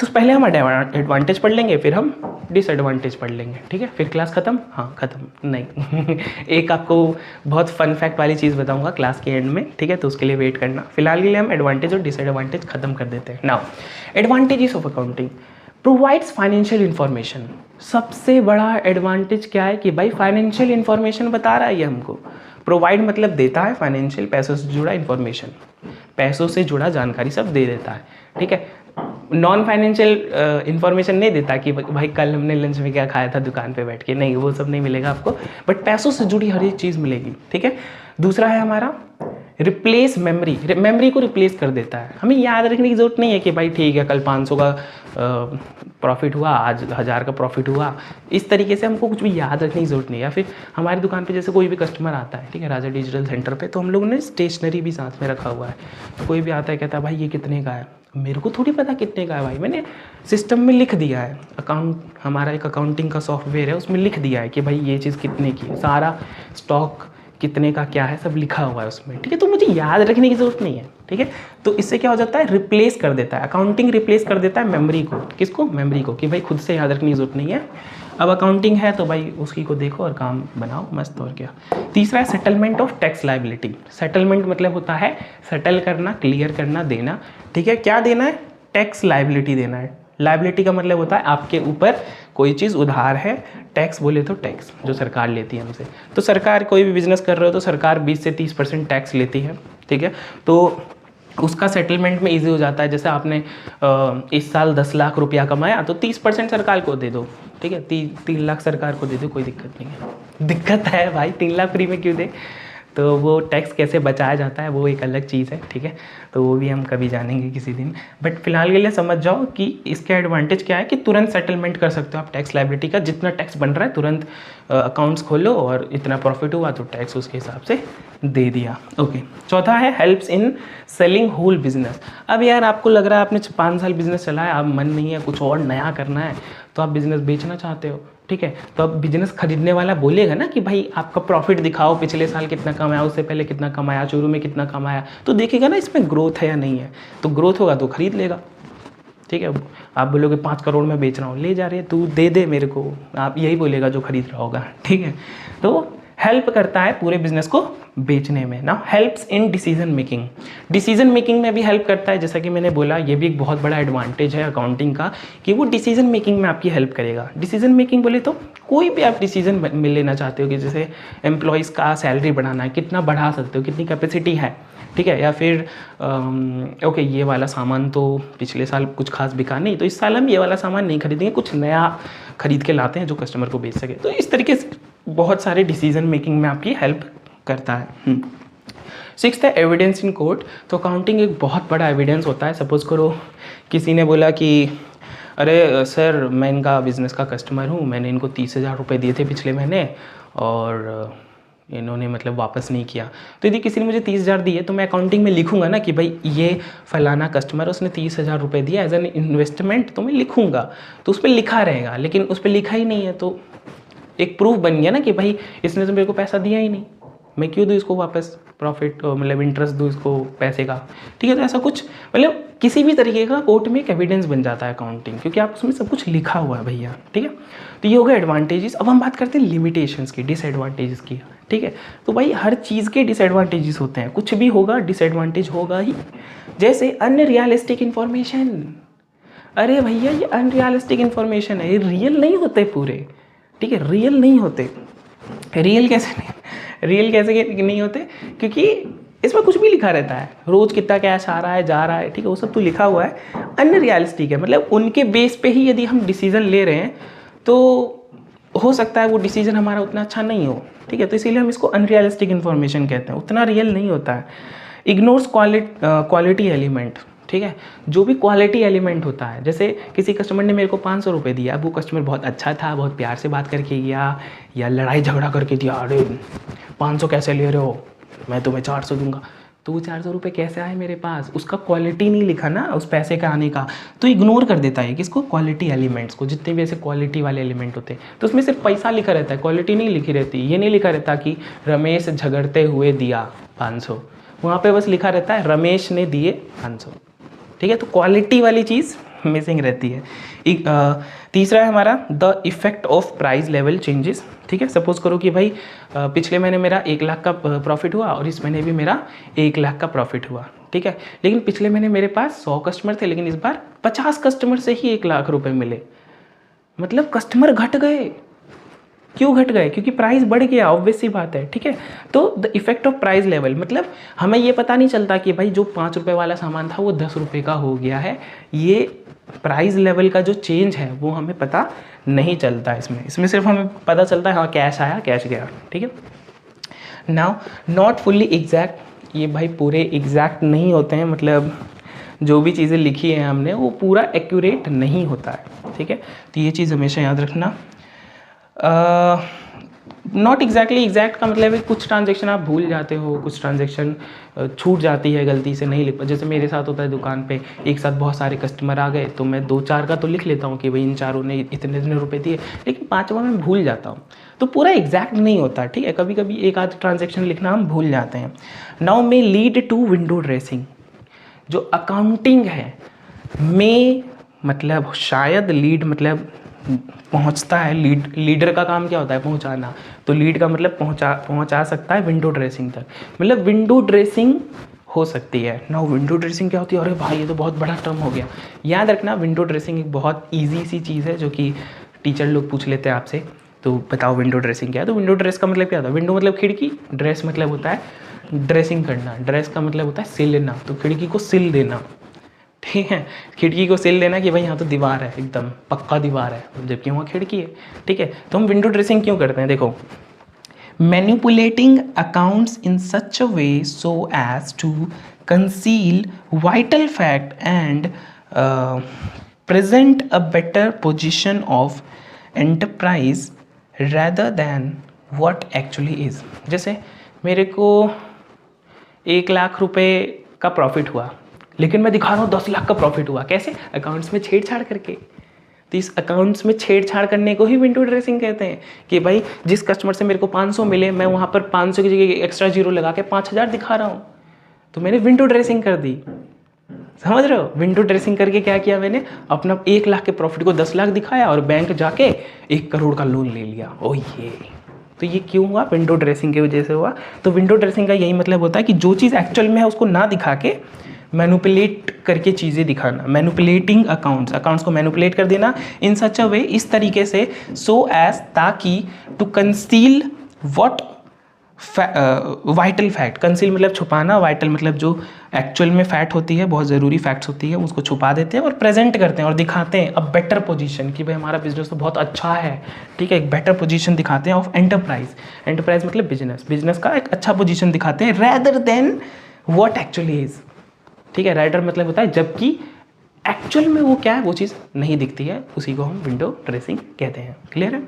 तो पहले हम एडवांटेज पढ़ लेंगे, फिर हम डिसएडवांटेज पढ़ लेंगे, ठीक है। फिर क्लास खत्म, हाँ खत्म नहीं एक आपको बहुत फन फैक्ट वाली चीज़ बताऊंगा क्लास के एंड में, ठीक है, तो उसके लिए वेट करना। फिलहाल के लिए हम एडवांटेज और डिसएडवांटेज खत्म कर देते हैं। Now advantages of accounting, provides financial information. सबसे बड़ा एडवांटेज क्या है कि भाई फाइनेंशियल इन्फॉर्मेशन बता रहा है ये हमको। प्रोवाइड मतलब देता है, फाइनेंशियल पैसों से जुड़ा इन्फॉर्मेशन, पैसों से जुड़ा जानकारी सब दे देता है, ठीक है। नॉन फाइनेंशियल इन्फॉर्मेशन नहीं देता कि भाई कल हमने लंच में क्या खाया था दुकान पे बैठ के, नहीं, वो सब नहीं मिलेगा आपको, बट पैसों से जुड़ी हर एक चीज़ मिलेगी, ठीक है। दूसरा है हमारा रिप्लेस मेमोरी, मेमोरी को रिप्लेस कर देता है। हमें याद रखने की ज़रूरत नहीं है कि भाई ठीक है कल 500 का प्रॉफिट हुआ, आज 1000 का प्रॉफिट हुआ, इस तरीके से हमको कुछ भी याद रखने की ज़रूरत नहीं है। या फिर हमारी दुकान पे जैसे कोई भी कस्टमर आता है, ठीक है, राजा डिजिटल सेंटर पे, तो हम लोगों ने स्टेशनरी भी साथ में रखा हुआ है। तो कोई भी आता है कहता है भाई ये कितने का है, मेरे को थोड़ी पता कितने का है भाई, मैंने सिस्टम में लिख दिया है, अकाउंट हमारा एक अकाउंटिंग का सॉफ्टवेयर है, उसमें लिख दिया है कि भाई ये चीज़ कितने की है, सारा स्टॉक कितने का क्या है सब लिखा हुआ है उसमें, ठीक है। तो मुझे याद रखने की ज़रूरत नहीं है, ठीक है। तो इससे क्या हो जाता है, रिप्लेस कर देता है, अकाउंटिंग रिप्लेस कर देता है मेमोरी को। किसको? मेमोरी को, कि भाई खुद से याद रखने की ज़रूरत नहीं है, अब अकाउंटिंग है तो भाई उसी को देखो और काम बनाओ मस्त, और क्या। तीसरा है settlement of tax liability. Settlement मतलब होता है सेटल करना, क्लियर करना, देना, ठीक है। क्या देना है? टैक्स लायबिलिटी देना है। लायबिलिटी का मतलब होता है आपके ऊपर कोई चीज़ उधार है, टैक्स बोले तो टैक्स जो सरकार लेती है हमसे। तो सरकार, कोई भी बिजनेस कर रहे हो तो सरकार 20 से 30% टैक्स लेती है, ठीक है। तो उसका सेटलमेंट में इजी हो जाता है। जैसे आपने इस साल 10 लाख रुपया कमाया तो 30% सरकार को दे दो, ठीक है, 3 लाख सरकार को दे दो, कोई दिक्कत नहीं है। दिक्कत है भाई 3 लाख फ्री में क्यों दे, तो वो टैक्स कैसे बचाया जाता है वो एक अलग चीज़ है, ठीक है, तो वो भी हम कभी जानेंगे किसी दिन। बट फिलहाल के लिए समझ जाओ कि इसका एडवांटेज क्या है कि तुरंत सेटलमेंट कर सकते हो आप टैक्स लायबिलिटी का, जितना टैक्स बन रहा है तुरंत अकाउंट्स खोलो और इतना प्रॉफिट हुआ तो टैक्स उसके हिसाब से दे दिया। ओके, चौथा है helps in selling whole business. अब यार आपको लग रहा है आपने 5 साल बिजनेस चलाया, अब मन नहीं है कुछ और नया करना है, तो आप बिजनेस बेचना चाहते हो, ठीक है, तो अब बिजनेस खरीदने वाला बोलेगा ना कि भाई आपका प्रॉफिट दिखाओ, पिछले साल कितना कमाया, उससे पहले कितना कमाया, शुरू में कितना कमाया, तो देखेगा ना इसमें ग्रोथ है या नहीं है, तो ग्रोथ होगा तो खरीद लेगा, ठीक है। आप बोलोगे 5 करोड़ में बेच रहा हूँ, ले जा रहे तू दे दे मेरे को, आप यही बोलेगा जो खरीद रहा होगा, ठीक है। तो हेल्प करता है पूरे बिजनेस को बेचने में ना। Helps in decision making, decision making में भी हेल्प करता है। जैसा कि मैंने बोला ये भी एक बहुत बड़ा एडवांटेज है अकाउंटिंग का कि वो डिसीजन मेकिंग में आपकी हेल्प करेगा। डिसीजन मेकिंग बोले तो कोई भी आप डिसीजन में लेना चाहते हो कि जैसे एम्प्लॉयज़ का सैलरी बढ़ाना है, कितना बढ़ा सकते हो, कितनी कैपेसिटी है, ठीक है, या फिर ओके ये वाला सामान तो पिछले साल कुछ खास बिका नहीं, तो इस साल हम ये वाला सामान नहीं खरीदेंगे, कुछ नया खरीद के लाते हैं जो कस्टमर को बेच सके। तो इस तरीके से बहुत सारे डिसीजन मेकिंग में आपकी हेल्प करता है। 6th है एविडेंस इन कोर्ट। तो अकाउंटिंग एक बहुत बड़ा एविडेंस होता है। सपोज करो किसी ने बोला कि अरे सर मैं इनका बिज़नेस का कस्टमर हूँ, मैंने इनको 30,000 रुपये दिए थे पिछले महीने और इन्होंने मतलब वापस नहीं किया। तो यदि किसी ने मुझे 30,000 दिए तो मैं अकाउंटिंग में लिखूंगा ना कि भाई ये फलाना कस्टमर उसने 30,000 रुपये दिया एज एन इन्वेस्टमेंट, तो मैं लिखूंगा, तो उस पर लिखा रहेगा। लेकिन उस पर लिखा ही नहीं है तो एक प्रूफ बन गया ना कि भाई इसने तो मेरे को पैसा दिया ही नहीं, मैं क्यों दूँ इसको वापस प्रॉफिट, मतलब इंटरेस्ट दूँ इसको पैसे का, ठीक है। तो ऐसा कुछ मतलब किसी भी तरीके का कोर्ट में एक एविडेंस बन जाता है अकाउंटिंग, क्योंकि आप उसमें सब कुछ लिखा हुआ है भैया, ठीक है। तो ये हो गया एडवांटेजेस। अब हम बात करते हैं लिमिटेशंस की, डिसएडवांटेजेस की, ठीक है। तो भाई हर चीज़ के डिसएडवांटेजेस होते हैं, कुछ भी होगा डिसएडवांटेज होगा ही। जैसे अनरियलिस्टिक इन्फॉर्मेशन, अरे भैया ये अनरियलिस्टिक इन्फॉर्मेशन है, ये रियल नहीं होते पूरे, ठीक है, रियल नहीं होते। रियल कैसे नहीं होते? क्योंकि इसमें कुछ भी लिखा रहता है, रोज़ कितना कैश आ रहा है जा रहा है, ठीक है, वो सब तो लिखा हुआ है। अनरियलिस्टिक है, मतलब उनके बेस पे ही यदि हम डिसीजन ले रहे हैं तो हो सकता है वो डिसीजन हमारा उतना अच्छा नहीं हो, ठीक है, तो इसीलिए हम इसको अनरियलिस्टिक इन्फॉर्मेशन कहते हैं, उतना रियल नहीं होता है। इग्नोर्स क्वालिटी एलिमेंट, ठीक है, जो भी क्वालिटी एलिमेंट होता है। जैसे किसी कस्टमर ने मेरे को 500 रुपये दिया, अब वो कस्टमर बहुत अच्छा था, बहुत प्यार से बात करके गया या लड़ाई झगड़ा करके दिया, अरे 500 कैसे ले रहे हो, मैं तुम्हें 400 दूंगा, तो वो 400 रुपये कैसे आए मेरे पास, उसका क्वालिटी नहीं लिखा ना उस पैसे का आने का, तो इग्नोर कर देता है किसको, क्वालिटी एलिमेंट्स को, जितने भी ऐसे क्वालिटी वाले एलिमेंट होते हैं। तो उसमें सिर्फ पैसा लिखा रहता है, क्वालिटी नहीं लिखी रहती। ये नहीं लिखा रहता कि रमेश झगड़ते हुए दिया 500, वहाँ पे बस लिखा रहता है रमेश ने दिए 500, ठीक है। तो क्वालिटी वाली चीज़ मिसिंग रहती है। तीसरा है हमारा the effect of price level changes, ठीक है। सपोज करो कि भाई पिछले महीने मेरा 1 लाख का प्रॉफिट हुआ और इस महीने भी मेरा 1 लाख का प्रॉफिट हुआ, ठीक है। लेकिन पिछले महीने मेरे पास 100 कस्टमर थे, लेकिन इस बार 50 कस्टमर से ही 1 लाख रुपए मिले, मतलब कस्टमर घट गए। क्यों घट गए, क्योंकि प्राइस बढ़ गया, ऑब्वियस सी बात है, ठीक है। तो the effect of price level, मतलब हमें ये पता नहीं चलता कि भाई जो 5 रुपये वाला सामान था वो 10 रुपये का हो गया है। ये प्राइस लेवल का जो चेंज है वो हमें पता नहीं चलता इसमें सिर्फ हमें पता चलता है हाँ कैश आया कैश गया, ठीक है। नाउ नॉट फुल्ली एग्जैक्ट, ये भाई पूरे एग्जैक्ट नहीं होते हैं, मतलब जो भी चीज़ें लिखी हैं हमने वो पूरा एक्यूरेट नहीं होता है, ठीक है। तो ये चीज़ हमेशा याद रखना। नॉट एग्जैक्टली, एग्जैक्ट का मतलब है कुछ ट्रांजेक्शन आप भूल जाते हो, कुछ ट्रांजेक्शन छूट जाती है गलती से, नहीं लिख, जैसे मेरे साथ होता है दुकान पे एक साथ बहुत सारे कस्टमर आ गए तो मैं 2-4 का तो लिख लेता हूँ कि भाई इन चारों ने इतने इतने रुपए दिए, लेकिन 5वां मैं भूल जाता हूँ। तो पूरा एग्जैक्ट नहीं होता, ठीक है। कभी कभी एक आध ट्रांजेक्शन लिखना हम भूल जाते हैं। Now may lead to window dressing, जो अकाउंटिंग है में मतलब शायद लीड मतलब पहुंचता है, लीडर का काम क्या होता है, पहुंचाना, तो लीड का मतलब पहुंचा सकता है विंडो ड्रेसिंग तक, मतलब विंडो ड्रेसिंग हो सकती है ना। विंडो ड्रेसिंग क्या होती है, अरे भाई ये तो बहुत बड़ा टर्म हो गया। याद रखना विंडो ड्रेसिंग एक बहुत ईजी सी चीज़ है जो कि टीचर लोग पूछ लेते हैं आपसे, तो बताओ विंडो ड्रेसिंग क्या है। तो विंडो ड्रेस का मतलब क्या होता है, विंडो मतलब खिड़की, ड्रेस मतलब होता है ड्रेसिंग करना, ड्रेस का मतलब होता है सिलना, तो खिड़की को सिल देना, ठीक है। खिड़की को सिल देना कि भाई यहाँ तो दीवार है, एकदम पक्का दीवार है, जबकि वहाँ खिड़की है, ठीक है। तो हम विंडो ड्रेसिंग क्यों करते हैं, देखो, manipulating accounts in such a way so as to conceal vital fact and present a better position of enterprise rather than what actually is. जैसे मेरे को 1 लाख रुपए का प्रॉफिट हुआ, लेकिन मैं दिखा रहा हूँ 10 लाख का प्रॉफिट हुआ, कैसे, अकाउंट्स में छेड़छाड़ करके। तो इस अकाउंट्स में छेड़छाड़ करने को ही विंडो ड्रेसिंग कहते हैं कि भाई जिस कस्टमर से मेरे को 500 मिले, मैं वहाँ पर 500 की जगह एक्स्ट्रा जीरो लगा के 5000 दिखा रहा हूँ, तो मैंने विंडो ड्रेसिंग कर दी। समझ रहे हो, विंडो ड्रेसिंग करके क्या किया मैंने, अपना 1 लाख के प्रॉफिट को 10 लाख दिखाया और बैंक जाके 1 करोड़ का लोन ले लिया। ओ ये तो ये क्यों हुआ, विंडो ड्रेसिंग की वजह से हुआ। तो विंडो ड्रेसिंग का यही मतलब होता है कि जो चीज़ एक्चुअल में है उसको ना दिखा के मैनुपुलेट करके चीज़ें दिखाना, मैनुपुलेटिंग अकाउंट्स को मैनुपुलेट कर देना इन सच अ वे, इस तरीके से, सो एज, ताकि to conceal what vital fact, conceal मतलब छुपाना, वाइटल मतलब जो एक्चुअल में फैक्ट होती है, बहुत ज़रूरी फैक्ट्स होती है, उसको छुपा देते हैं और प्रेजेंट करते हैं और दिखाते हैं अब बेटर पोजीशन कि भाई हमारा बिजनेस तो बहुत अच्छा है, ठीक है। एक बेटर पोजीशन दिखाते हैं ऑफ एंटरप्राइज मतलब बिजनेस का एक अच्छा पोजीशन दिखाते हैं, rather than what actually is, ठीक है। राइडर मतलब होता है जबकि एक्चुअल में वो क्या है वो चीज़ नहीं दिखती है, उसी को हम विंडो ड्रेसिंग कहते हैं। क्लियर है,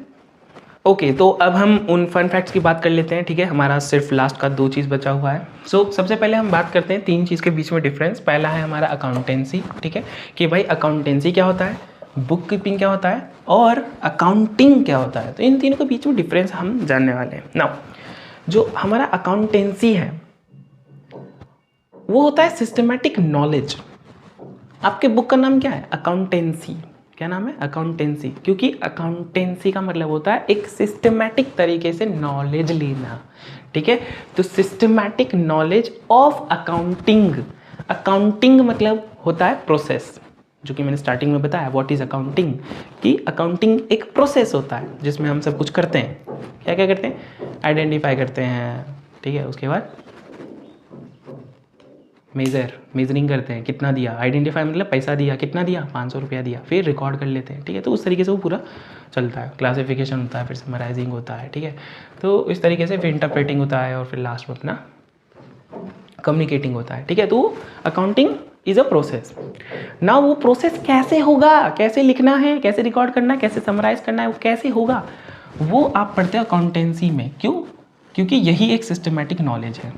ओके। तो अब हम उन फन फैक्ट्स की बात कर लेते हैं, ठीक है। हमारा सिर्फ लास्ट का 2 चीज़ बचा हुआ है। सबसे पहले हम बात करते हैं 3 चीज़ के बीच में डिफरेंस। पहला है हमारा अकाउंटेंसी, ठीक है, कि भाई अकाउंटेंसी क्या होता है, बुक कीपिंग क्या होता है और अकाउंटिंग क्या होता है। तो इन तीनों के बीच में डिफरेंस हम जानने वाले हैं। नाउ जो हमारा अकाउंटेंसी है वो होता है सिस्टमैटिक नॉलेज। आपके बुक का नाम क्या है, अकाउंटेंसी। क्या नाम है, अकाउंटेंसी, क्योंकि अकाउंटेंसी का मतलब होता है एक सिस्टमैटिक तरीके से नॉलेज लेना, ठीक है। तो systematic knowledge of accounting, accounting मतलब होता है प्रोसेस, जो कि मैंने स्टार्टिंग में बताया व्हाट इज अकाउंटिंग, कि अकाउंटिंग एक प्रोसेस होता है जिसमें हम सब कुछ करते हैं। क्या क्या करते हैं, आइडेंटिफाई करते हैं, ठीक है, उसके बाद मेजरिंग करते हैं, कितना दिया, आइडेंटिफाई मतलब पैसा दिया, कितना दिया, 500 रुपया दिया, फिर रिकॉर्ड कर लेते हैं, ठीक है। तो उस तरीके से वो पूरा चलता है, क्लासिफिकेशन होता है, फिर समराइजिंग होता है, ठीक है। तो इस तरीके से फिर इंटरप्रेटिंग होता है और फिर लास्ट में अपना कम्युनिकेटिंग होता है, ठीक है। तो अकाउंटिंग इज अ प्रोसेस। ना वो प्रोसेस कैसे होगा, कैसे लिखना है, कैसे रिकॉर्ड करना है, कैसे समराइज करना है, वो कैसे होगा, वो आप पढ़ते हैं अकाउंटेंसी में। क्यों, क्योंकि यही एक सिस्टमैटिक नॉलेज है।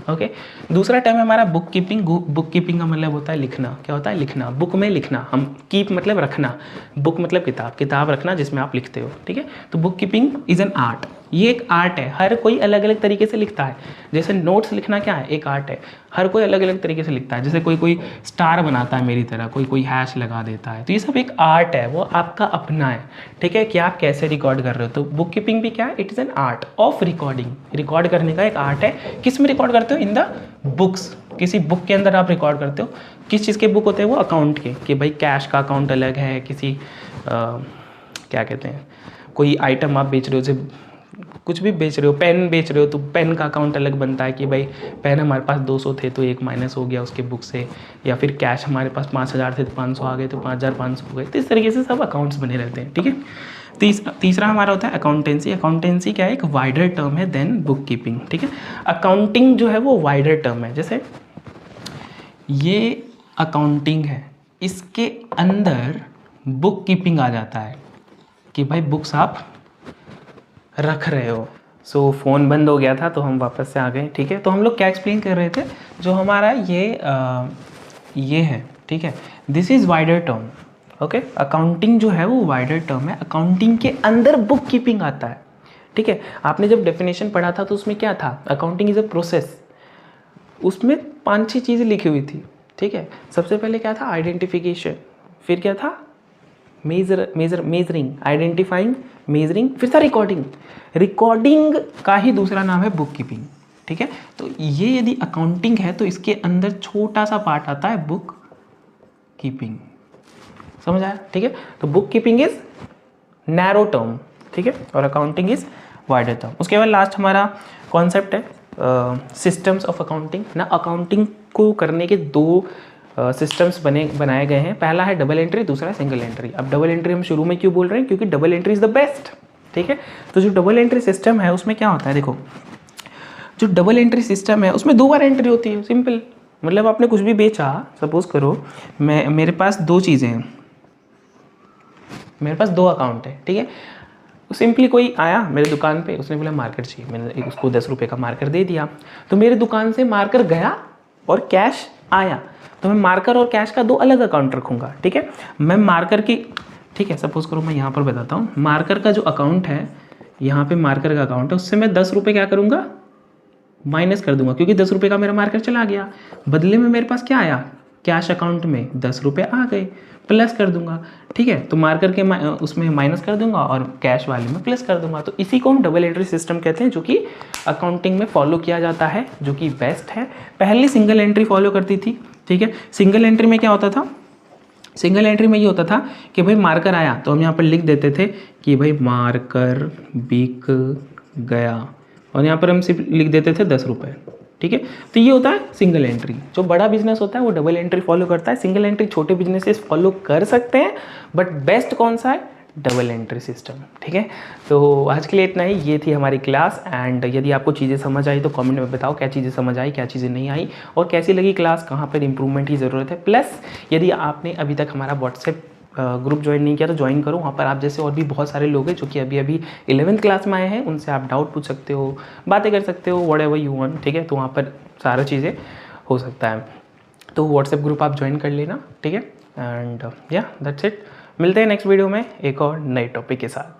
ओके। दूसरा टर्म है हमारा बुक कीपिंग। बुक कीपिंग का मतलब होता है लिखना। क्या होता है? लिखना। बुक में लिखना। हम कीप मतलब रखना, बुक मतलब किताब, किताब रखना जिसमें आप लिखते हो, ठीक है। तो book keeping is an art. ये एक आर्ट है, हर कोई अलग अलग तरीके से लिखता है। जैसे नोट्स लिखना क्या है? एक आर्ट है, हर कोई अलग अलग तरीके से लिखता है। जैसे कोई कोई स्टार बनाता है मेरी तरह, कोई कोई हैश लगा देता है, तो ये सब एक आर्ट है, वो आपका अपना है, ठीक है, कि आप कैसे रिकॉर्ड कर रहे हो। तो बुक कीपिंग भी क्या है? It is an art of recording. Record करने का एक आर्ट है। किस में रिकॉर्ड करते हो? In the books. किसी बुक के अंदर आप रिकॉर्ड करते हो। किस चीज़ के बुक होते हैं वो? अकाउंट के, कि भाई कैश का अकाउंट अलग है, किसी क्या कहते हैं, कोई आइटम आप बेच रहे हो, जैसे कुछ भी बेच रहे हो, पेन बेच रहे हो, तो पेन का अकाउंट अलग बनता है कि भाई पेन हमारे पास 200 थे तो एक माइनस हो गया उसके बुक से, या फिर कैश हमारे पास 5000 थे तो 500 आ गए तो 5500 हो गए। तो इस तरीके से सब अकाउंट्स बने रहते हैं, ठीक है। तीसरा हमारा होता है अकाउंटेंसी। अकाउंटेंसी क्या है? एक वाइडर टर्म है देन बुक कीपिंग, ठीक है। अकाउंटिंग जो है वो वाइडर टर्म है। जैसे ये अकाउंटिंग है, इसके अंदर बुक कीपिंग आ जाता है कि भाई बुक्स आप रख रहे हो। सो फ़ोन बंद हो गया था तो हम वापस से आ गए, ठीक है। तो हम लोग क्या एक्सप्लेन कर रहे थे? जो हमारा ये है, ठीक है, this is wider term, okay. Accounting जो है वो वाइडर टर्म है। अकाउंटिंग के अंदर बुक कीपिंग आता है, ठीक है। आपने जब डेफिनेशन पढ़ा था तो उसमें क्या था? Accounting is a process. उसमें 5-6 चीज़ें लिखी हुई थी, ठीक है। सबसे पहले क्या था? आइडेंटिफिकेशन। फिर क्या था? Measuring, identifying, measuring. फिर था रिकॉर्डिंग। रिकॉर्डिंग का ही दूसरा नाम है बुक कीपिंग, ठीक है। तो ये यदि अकाउंटिंग है तो इसके अंदर छोटा सा पार्ट आता है बुक कीपिंग। समझ आया? ठीक है। तो book keeping is narrow term, ठीक है, और अकाउंटिंग इज वाइडर टर्म। उसके बाद लास्ट हमारा कॉन्सेप्ट है सिस्टम्स ऑफ अकाउंटिंग ना। अकाउंटिंग को करने के 2 सिस्टम्स बनाए गए हैं। पहला है डबल एंट्री, दूसरा है सिंगल एंट्री। अब डबल एंट्री हम शुरू में क्यों बोल रहे हैं? क्योंकि double entry is the best, ठीक है। तो जो डबल एंट्री सिस्टम है उसमें क्या होता है? देखो, जो डबल एंट्री सिस्टम है उसमें 2 बार एंट्री होती है। सिंपल, मतलब आपने कुछ भी बेचा, सपोज करो मेरे पास 2 चीज़ें हैं, मेरे पास 2 अकाउंट है, ठीक है। सिंपली कोई आया मेरे दुकान पे, उसने बोला मार्कर चाहिए, मैंने उसको 10 रुपये का मार्कर दे दिया। तो मेरे दुकान से मार्कर गया और कैश आया, तो मैं मार्कर और कैश का 2 अलग अकाउंट रखूँगा, ठीक है। मैं मार्कर की, ठीक है, सपोज करो मैं यहाँ पर बताता हूँ। मार्कर का जो अकाउंट है, यहाँ पे मार्कर का अकाउंट है, उससे मैं 10 रुपये क्या करूँगा? माइनस कर दूंगा, क्योंकि 10 रुपये का मेरा मार्कर चला गया। बदले में मेरे पास क्या आया? कैश अकाउंट में 10 रुपये आ गए, प्लस कर दूंगा, ठीक है। तो मार्कर के उसमें माइनस कर दूंगा और कैश वाले में प्लस कर दूंगा। तो इसी को हम डबल एंट्री सिस्टम कहते हैं, जो कि अकाउंटिंग में फॉलो किया जाता है, जो कि बेस्ट है। पहले सिंगल एंट्री फॉलो करती थी, ठीक है। सिंगल एंट्री में क्या होता था? सिंगल एंट्री में ये होता था कि भाई मार्कर आया तो हम यहाँ पर लिख देते थे कि भाई मार्कर बिक गया, और यहाँ पर हम सिर्फ लिख देते थे 10 रुपये, ठीक है। तो ये होता है सिंगल एंट्री। जो बड़ा बिजनेस होता है वो डबल एंट्री फॉलो करता है। सिंगल एंट्री छोटे बिजनेसेस फॉलो कर सकते हैं, बट बेस्ट कौन सा है? डबल एंट्री सिस्टम, ठीक है। तो आज के लिए इतना ही। ये थी हमारी क्लास, एंड यदि आपको चीज़ें समझ आई तो कमेंट में बताओ क्या चीज़ें समझ आई, क्या चीज़ें नहीं आई, और कैसी लगी क्लास, कहाँ पर इंप्रूवमेंट की ज़रूरत है। प्लस यदि आपने अभी तक हमारा व्हाट्सएप ग्रुप ज्वाइन नहीं किया तो ज्वाइन करो। वहाँ पर आप जैसे और भी बहुत सारे लोग हैं जो कि अभी अभी 11th क्लास में आए हैं, उनसे आप डाउट पूछ सकते हो, बातें कर सकते हो, व्हाटएवर यू वांट, ठीक है। तो वहाँ पर सारा चीज़ें हो सकता है। तो व्हाट्सएप ग्रुप आप ज्वाइन कर लेना, ठीक है। एंड या दैट्स इट। मिलते हैं नेक्स्ट वीडियो में एक और नए टॉपिक के साथ।